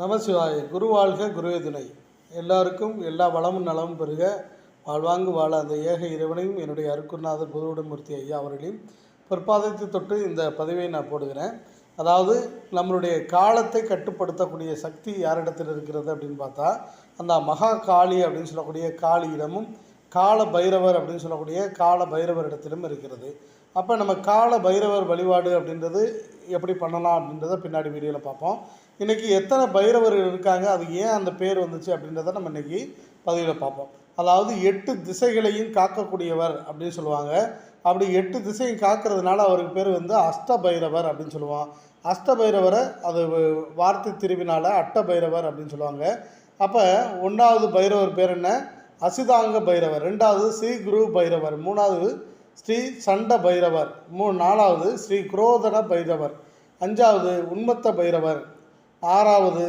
நமசிவாய. குரு வாழ்க, குருவே துணை. எல்லாருக்கும் எல்லா வளமும் நலமும் பெறுக, வாழ்வாங்கு வாழ அந்த ஏக இறைவனையும் என்னுடைய அருக்குநாதர் புதுவுடமூர்த்தி ஐயா அவர்களையும் பொற்பாதத்தை தொட்டு இந்த பதிவை நான் போடுகிறேன். அதாவது நம்மளுடைய காலத்தை கட்டுப்படுத்தக்கூடிய சக்தி யாரிடத்தில் இருக்கிறது அப்படின்னு பார்த்தா, அந்த மகா காளி அப்படின்னு சொல்லக்கூடிய காளியிடமும் கால பைரவர் அப்படின்னு சொல்லக்கூடிய கால பைரவர் இடத்திலும் இருக்கிறது. அப்போ நம்ம கால பைரவர் வழிபாடு அப்படின்றது எப்படி பண்ணலாம் அப்படின்றத பின்னாடி வீடியோவில் பார்ப்போம். இன்றைக்கி எத்தனை பைரவர்கள் இருக்காங்க, அது ஏன் அந்த பேர் வந்துச்சு அப்படின்றத நம்ம இன்றைக்கி பதிவில் பார்ப்போம். அதாவது 8 திசைகளையும் காக்கக்கூடியவர் அப்படின்னு சொல்லுவாங்க. அப்படி 8 திசையும் காக்கிறதுனால அவருக்கு பேர் அஷ்ட பைரவர் அப்படின்னு சொல்லுவான். அஷ்ட பைரவரை அது வார்த்தை திருவினால அட்ட பைரவர் அப்படின்னு சொல்லுவாங்க. அப்போ 1வது பைரவர் பேர் என்ன? அசிதாங்க பைரவர். 2வது ஸ்ரீ குரு பைரவர். 3வது ஸ்ரீ சண்ட பைரவர். 4வது ஸ்ரீ குரோதன பைரவர். 5வது உன்மத்த பைரவர். 6வது